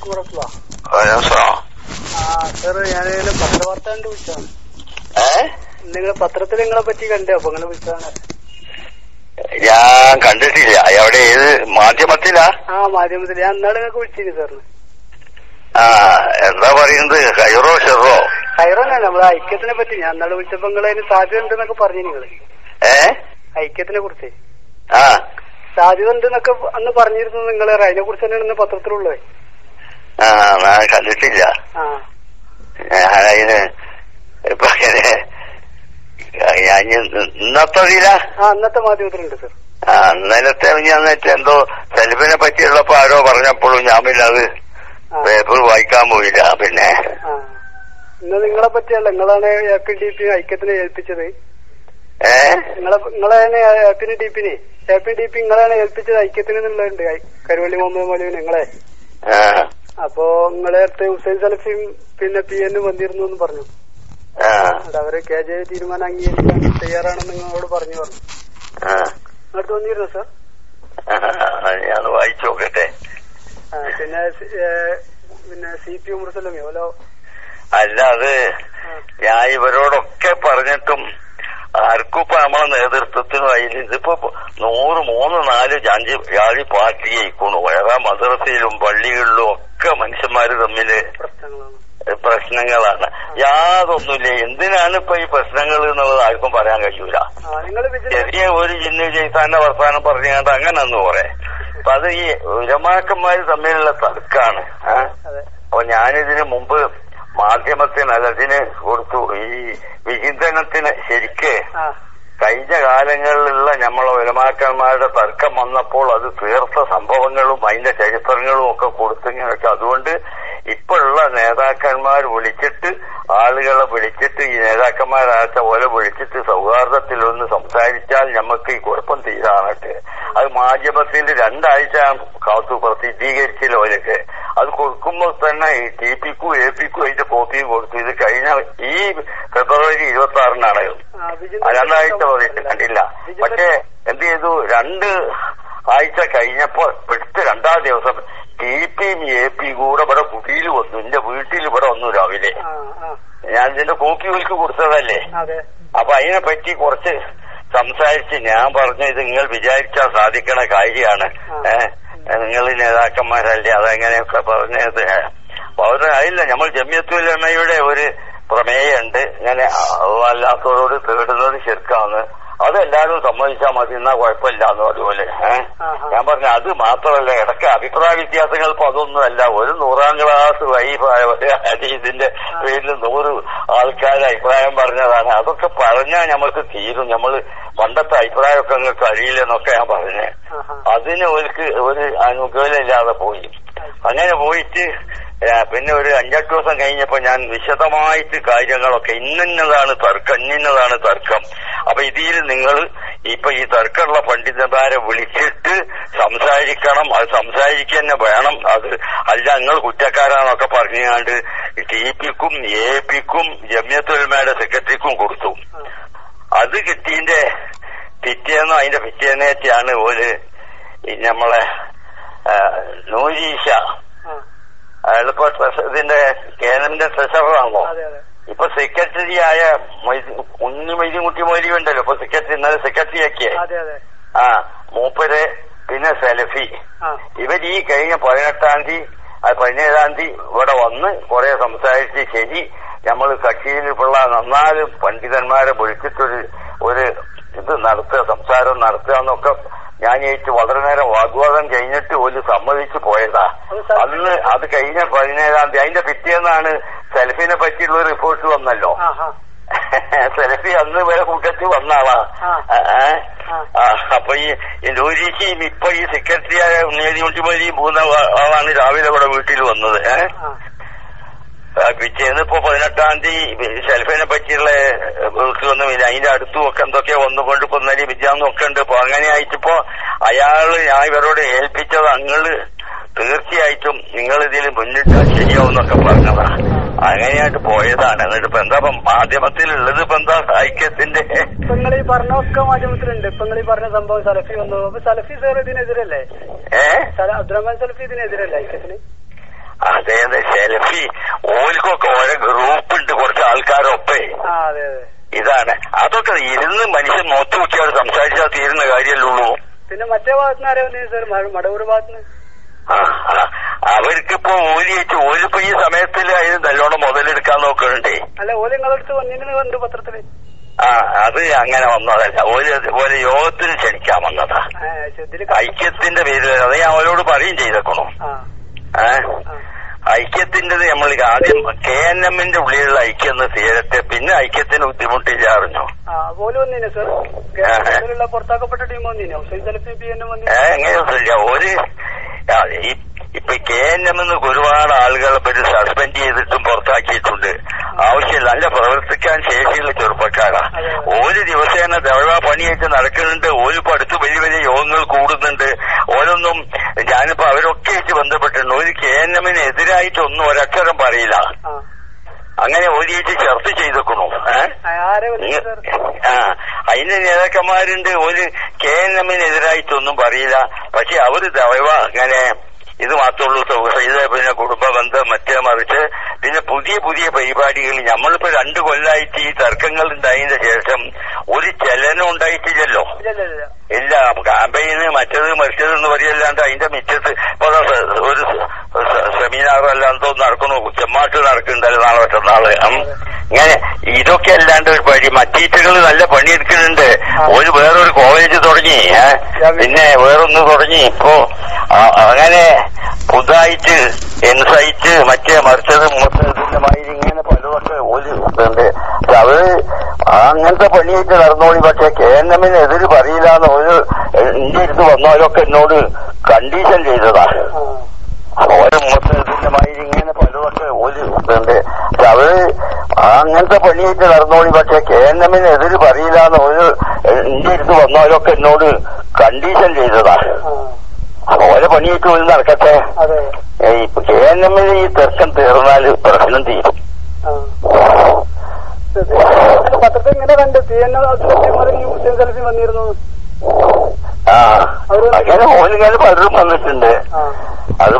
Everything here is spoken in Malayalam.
അസ്സലാമലൈക്കും വറഹ്മത്തുള്ളാഹി. സാർ ഞാനിങ്ങനെ പത്രവാർത്ത കണ്ട് വിളിച്ചാണ്. നിങ്ങളെ പത്രത്തിൽ നിങ്ങളെ പറ്റി കണ്ടേ, അപ്പൊ അങ്ങനെ വിളിച്ചാണ്. ഞാൻ കണ്ടിട്ടില്ല. എവിടെ, ഏത് മാധ്യമത്തിലാ? മാധ്യമത്തിൽ. ഞാൻ ഇന്നാളെ നിങ്ങൾക്ക് വിളിച്ചിരുന്നു സാറിന്. എന്താ പറയുന്നത്, ഹൈറോ ഷെറോ? ഹൈറോനാണ്, നമ്മളെ ഐക്യത്തിനെ പറ്റി. ഞാൻ ഇന്നാളെ വിളിച്ചപ്പോ നിങ്ങൾ അതിന് സാധ്യത ഉണ്ടെന്നൊക്കെ പറഞ്ഞു. നിങ്ങള് ഐക്യത്തിനെ കുറിച്ച് സാധ്യത ഉണ്ടെന്നൊക്കെ അന്ന് പറഞ്ഞിരുന്നു നിങ്ങൾ. അതിനെ കുറിച്ച് തന്നെയാണ് ഇന്ന് പത്രത്തിലുള്ളത്. ഞാൻ കണ്ടിട്ടില്ല. ഞാനതിന് ഇപ്പൊ ഇന്നത്തെ മാധ്യമത്തിലുണ്ട് സാർ. ഇന്നലത്തെ എന്നിട്ട് എന്തോ സെൽഫിനെ പറ്റിയുള്ളപ്പോ ആരോ പറഞ്ഞപ്പോഴും ഞാൻ പിന്നെ അത് പേപ്പർ വായിക്കാൻ പോയില്ല. പിന്നെ ഇന്ന് നിങ്ങളെ പറ്റിയല്ല, നിങ്ങളാണ് APDP ഐക്യത്തിനെ ഏൽപ്പിച്ചത്. നിങ്ങളാണ് APDP നിങ്ങളാണ് ഏൽപ്പിച്ചത് ഐക്യത്തിന് എന്നുള്ളതുണ്ട്. കരുവള്ളി മുഹമ്മദ് മൗലവി നിങ്ങളെ. അപ്പൊ നിങ്ങളെ അടുത്ത് ഹുസൈൻ സലഫിയും പിന്നെ PN വന്നിരുന്നു എന്ന് പറഞ്ഞു. അവര് KJ തീരുമാനം അംഗീകരിക്കാൻ തയ്യാറാണെന്ന് നിങ്ങളോട് പറഞ്ഞു. നിങ്ങൾക്ക് തോന്നിയിരുന്നോ സാർ? ഞാൻ വായിച്ചു നോക്കട്ടെ. പിന്നെ CPM മുർസലമിയോ അല്ലോ? അല്ല, അത് ഞാൻ ഇവരോടൊക്കെ പറഞ്ഞിട്ടും ആർക്കും ഇപ്പൊ നമ്മളെ നേതൃത്വത്തിനും അതിൽ ഇതിപ്പോ 100, 3, 4 ജാതി പാർട്ടി ആയിക്കോണു. വേറെ മദ്രസയിലും പള്ളികളിലും ഒക്കെ മനുഷ്യന്മാര് തമ്മില് പ്രശ്നങ്ങളാണ്. യാതൊന്നുമില്ല. എന്തിനാണ് ഇപ്പൊ ഈ പ്രശ്നങ്ങൾ എന്നുള്ളത് ആർക്കും പറയാൻ കഴിയൂല. ചെറിയ ഒരു ജിന്നു ചെയ്താന്റെ വർത്താനം പറഞ്ഞാണ്ട് അങ്ങനെ ഒന്ന് പറയാം. അപ്പൊ അത് ഈ ഉലമാക്കന്മാര് തമ്മിലുള്ള തർക്കാണ്. അപ്പൊ ഞാനിതിന് മുമ്പ് മാധ്യമത്തിന് അതിന് കൊടുത്തു. ഈ വിചിന്തനത്തിന് ശരിക്ക് കഴിഞ്ഞ കാലങ്ങളിലുള്ള നമ്മളെ ഉലമാക്കന്മാരുടെ തർക്കം വന്നപ്പോൾ അത് തീർത്ത സംഭവങ്ങളും അതിന്റെ ചരിത്രങ്ങളും ഒക്കെ കൊടുത്തിങ്ങനൊക്കെ. അതുകൊണ്ട് ഇപ്പോഴുള്ള നേതാക്കന്മാർ വിളിച്ചിട്ട് ആളുകളെ വിളിച്ചിട്ട് ഈ നേതാക്കന്മാരാച്ച പോലെ വിളിച്ചിട്ട് സൗഹാർദ്ദത്തിലൊന്ന് സംസാരിച്ചാൽ നമുക്ക് ഈ കുഴപ്പം തീരാനായിട്ട്. അത് മാധ്യമത്തിൽ 2 ആഴ്ച കാത്തു പ്രസിദ്ധീകരിച്ചില്ല ഓരൊക്കെ. അത് കൊടുക്കുമ്പോൾ തന്നെ ഈ TPക്കും APക്കും അതിന്റെ കോപ്പിയും കൊടുത്തു. ഇത് കഴിഞ്ഞ ഈ ഫെബ്രുവരി 26-നാണ്. 2 ആഴ്ച കണ്ടില്ല. പക്ഷെ എന്ത് ചെയ്തു, 2 ആഴ്ച കഴിഞ്ഞപ്പോ പിടിച്ച് 2-ാം ദിവസം TPയും APയും കൂടെ ഇവിടെ കുട്ടിയിൽ വന്നു. എന്റെ വീട്ടിൽ ഇവിടെ വന്നു രാവിലെ. ഞാൻ ഇതിന്റെ കോപ്പി വിൽക്ക് കൊടുത്തതല്ലേ. അപ്പൊ അതിനെ പറ്റി കുറച്ച് സംസാരിച്ച് ഞാൻ പറഞ്ഞു, ഇത് നിങ്ങൾ വിചാരിച്ചാൽ സാധിക്കണ കാര്യമാണ്. നിങ്ങൾ നേതാക്കന്മാരല്ലേ, അതെങ്ങനെയൊക്കെ പറഞ്ഞത്. അവര് അതില്ല, നമ്മൾ ജമിയത്തുൽ ഉലമയുടെ ഒരു പ്രമേയമുണ്ട്, ഇങ്ങനെ അല്ലാത്തവരോട് തേടുന്നത് ശിർക്കാന്ന്. അതെല്ലാരും സമ്മതിച്ചാൽ മതി, എന്നാ കുഴപ്പമില്ലാന്ന്. അതുപോലെ ഞാൻ പറഞ്ഞു, അത് മാത്രമല്ല, ഇടയ്ക്ക് അഭിപ്രായ വ്യത്യാസങ്ങൾ ഇപ്പൊ അതൊന്നുമല്ല. ഒരു 100-ാം ക്ലാസ് ഇതിന്റെ പേരിൽ 100 ആൾക്കാർ അഭിപ്രായം പറഞ്ഞതാണ്. അതൊക്കെ പറഞ്ഞാൽ ഞമ്മൾക്ക് തീരും. നമ്മള് പണ്ടത്തെ അഭിപ്രായമൊക്കെ നിങ്ങൾക്ക് അറിയില്ലെന്നൊക്കെ ഞാൻ പറഞ്ഞേ. അതിന് ഒരു അനുകൂലമില്ലാതെ പോയി. അങ്ങനെ പോയിട്ട് പിന്നെ ഒരു 5-8 ദിവസം കഴിഞ്ഞപ്പോ ഞാൻ വിശദമായിട്ട് കാര്യങ്ങളൊക്കെ ഇന്നതാണ് തർക്കം. അപ്പൊ ഇതിൽ നിങ്ങൾ ഇപ്പൊ ഈ തർക്കമുള്ള പണ്ഡിതന്മാരെ വിളിച്ചിട്ട് സംസാരിക്കണം. അത് സംസാരിക്കുക തന്നെ വേണം. അത് അല്ല നിങ്ങൾ കുറ്റക്കാരാന്നൊക്കെ പറഞ്ഞാണ്ട് TPക്കും APക്കും ജമിയത്തുൽ ഉലമയുടെ സെക്രട്ടറിക്കും കൊടുത്തു. അത് കിട്ടിയതിന്റെ പിറ്റേന്നോ അതിന്റെ പിറ്റേന്നേറ്റാണ് ഒരു നമ്മളെ നൂരീഷ, അയാളിപ്പോ ഇതിന്റെ കേന്ദ്രന്റെ ട്രഷററാണോ, ഇപ്പൊ സെക്രട്ടറി ആയ ഉണ്ണിമൊയ്തീൻകുട്ടി മൊയ്ലി ഉണ്ടല്ലോ, ഇപ്പൊ ഇന്നലെ സെക്രട്ടറി ആക്കിയേ. മൂപ്പര് പിന്നെ സലഫി, ഇവര് ഈ കഴിഞ്ഞ 18-ാം തീയതി 17-ാം തീയതി ഇവിടെ വന്ന് കുറെ സംസാരിച്ച് ശരി നമ്മൾ കക്ഷിയിലുള്ള 4 പണ്ഡിതന്മാരെ വിളിച്ചിട്ടൊരു ഇത് നടത്തുക, സംസാരം നടത്തുക എന്നൊക്കെ ഞാൻ ചോദിച്ചു. വളരെ നേരം വാഗ്വാദം കഴിഞ്ഞിട്ട് ഒരു സമ്മതിച്ചു പോയതാ. അന്ന് അത് കഴിഞ്ഞ 17-ാം തീയതി അതിന്റെ പിറ്റേന്നാണ് സെൽഫിനെ പറ്റിയുള്ള റിപ്പോർട്ട് വന്നല്ലോ. സെൽഫി അന്ന് വരെ കൂട്ടത്തിൽ വന്ന ആളാ. അപ്പൊ ഈ നൂരീശിയും ഇപ്പൊ ഈ സെക്രട്ടറിയായ ഉണ്ണിമൊയ്തീൻ 3 ആളാണ് രാവിലെ ഇവിടെ വീട്ടിൽ വന്നത്. പിറ്റേന്ന് ഇപ്പൊ 18-ാം തീയതി സെൽഫിനെ പറ്റിയുള്ള ഒന്നും ഇല്ല. അതിന്റെ അടുത്തും ഒക്കെ എന്തൊക്കെയോ വന്നുകൊണ്ട് ഇപ്പൊ ഇന്നലെ വിദ്യാന്നും ഒക്കെ ഉണ്ട്. ഇപ്പൊ അങ്ങനെ ആയിട്ടിപ്പോ ഞാൻ ഇവരോട് ഏൽപ്പിച്ചത് അങ്ങള് തീർച്ചയായിട്ടും നിങ്ങൾ ഇതിൽ മുന്നിട്ടാൽ ശരിയാവുന്നൊക്കെ പറഞ്ഞതാ. അങ്ങനെയായിട്ട് പോയതാണ്. എന്നിട്ട് ഇപ്പൊ എന്താ മാധ്യമത്തിലുള്ളത്? ഇപ്പൊ എന്താ ഐക്യത്തിന്റെ നിങ്ങൾ ഈ പറഞ്ഞൊക്കെ മാധ്യമത്തിലുണ്ട്. ഇപ്പൊ നിങ്ങൾ ഈ പറഞ്ഞ സംഭവം സലഫി വന്നു. അപ്പൊ സലഫി സാർ ഇതിനെതിരല്ലേ? അബ്ദുറഹ്മാൻ സലഫി ഇതിനെതിരല്ലേ ഐക്യത്തിന്? അതെ സെൽഫി ഓൽക്കൊക്കെ ഓരോ ഗ്രൂപ്പ് ഉണ്ട്, കുറച്ച് ആൾക്കാരൊപ്പേ. ഇതാണ് അതൊക്കെ ഇരുന്ന് മനുഷ്യൻ മുഖത്ത് നോക്കിയാൽ സംസാരിച്ചാൽ തീരുന്ന കാര്യമല്ലുള്ളൂ. പിന്നെ മറ്റേ ഭാഗത്തുനിന്ന് ആരാ വന്നത് സാർ? മടവൂർ ഭാഗത്തുനിന്ന്. അവർക്കിപ്പോ ഓലിപ്പോ ഈ സമയത്തിൽ അതിന് നല്ലോണം മുതലെടുക്കാൻ നോക്കണ്ടേ? അല്ല, ഓല് നിങ്ങളടുത്ത് വന്നിരുന്നു കണ്ടു പത്രത്തില്. അത് അങ്ങനെ വന്നതല്ല, ഓല് യോഗത്തിന് ക്ഷണിക്കാൻ വന്നതാ, ഐക്യത്തിന്റെ പേരിൽ. അത് ഞാൻ അവരോട് പറയും ചെയ്തേക്കണു. ഐക്യത്തിൻ്റെത് നമ്മൾ ആദ്യം KNM-ന്റെ ഉള്ളിലുള്ള ഐക്യം എന്ന് തീരട്ടെ, പിന്നെ ഐക്യത്തിന് ബുദ്ധിമുട്ടില്ല അറിഞ്ഞോ? പുറത്താക്കപ്പെട്ട ടീം എങ്ങനെയൊന്നുമില്ല. ഇപ്പൊ KNM ഒരുപാട് ആളുകളെ പറ്റി സസ്പെൻഡ് ചെയ്തിട്ടും പുറത്താക്കിയിട്ടുണ്ട്. ആവശ്യമില്ല, നല്ല പ്രവർത്തിക്കാൻ ശേഷിയുള്ള ചെറുപ്പക്കാരാ. ഒരു ദിവസേന ദവഴ പണിയായിട്ട് നടക്കുന്നുണ്ട്. ഓലിപ്പോ അടുത്ത് വലിയ വലിയ യോഗങ്ങൾ കൂടുന്നുണ്ട്. ഓരോന്നും ഞാനിപ്പോ അവരൊക്കെ ആയിട്ട് ബന്ധപ്പെട്ടിട്ടുണ്ട്. ഒരു KNM-ന് എതിരായിട്ടൊന്നും ഒരക്ഷരം പറയില്ല. അങ്ങനെ ഒരിയായിട്ട് ചർച്ച ചെയ്തേക്കണു. അതിന്റെ നേതാക്കന്മാരുണ്ട്. ഒരു KNM-ന് എതിരായിട്ടൊന്നും പറയില്ല. പക്ഷെ അവര് ദവഴ അങ്ങനെ ഇത് മാത്രമുള്ളൂ. പിന്നെ കുടുംബ ബന്ധം മറ്റേ മറിച്ച് പിന്നെ പുതിയ പുതിയ പരിപാടികൾ. നമ്മളിപ്പോ 2 കൊല്ലായിട്ട് ഈ തർക്കങ്ങൾ ഉണ്ടായതിന്റെ ശേഷം ഒരു ചലനം ഉണ്ടായിട്ടില്ലല്ലോ. ഇല്ല, ക്യാമ്പയിന് മറ്റത് മറിച്ചതെന്ന് പറയല്ലാണ്ട് അതിന്റെ മിറ്റത്ത് ഇപ്പൊ ഒരു സെമിനാർ അല്ലാന്തോ നടക്കണു, ചെമ്മാട്ട് നടക്കുന്നുണ്ടല്ലോ നാളെ മറ്റന്നാള്. ഇങ്ങനെ ഇതൊക്കെ അല്ലാണ്ട് ഒരു പണി മറ്റീറ്റകൾ നല്ല പണിയെടുക്കുന്നുണ്ട്. ഒരു വേറൊരു കോളേജ് തുടങ്ങി, പിന്നെ വേറൊന്ന് തുടങ്ങി. ഇപ്പോ അങ്ങനെ പുതുതായിട്ട് എൻസൈറ്റ് മറ്റേ മറിച്ചത് മൊത്തത്തിന്റെ മാതിരി ഇങ്ങനെ പലതൊക്കെ ഓലുണ്ട്. അവര് അങ്ങനത്തെ പണിയായിട്ട് നടന്നോളി. പക്ഷെ KNM-ന് എതിര് പറയില്ലാന്ന് ഒരു എന്റെ അടുത്ത് വന്നവരൊക്കെ എന്നോട് കണ്ടീഷൻ ചെയ്തതാ. ഓരോ മൊത്തത്തിന്റെ മാതിരി ഇങ്ങനെ പലതൊക്കെ ഓലുണ്ട്. അവര് അങ്ങനത്തെ പണിയായിട്ട് നടന്നോളി. പക്ഷെ KNM-ന് എതിര് പറയില്ലാന്ന് ഒരു എന്റെ അടുത്ത് വന്നവരൊക്കെ എന്നോട് കണ്ടീഷൻ ചെയ്തതാ. ഓരോ പണിയായിട്ട് പോലും നടക്കട്ടെ. ഇപ്പൊ KNM-ന് ഈ തർക്കം തീർന്നാല് പ്രശ്നം തീരും. പത്രത്തിൽ ഇങ്ങനെ കണ്ട് വന്നിരുന്നു. അങ്ങനെ ഓലിങ്ങനെ പലരും വന്നിട്ടുണ്ട്. അത്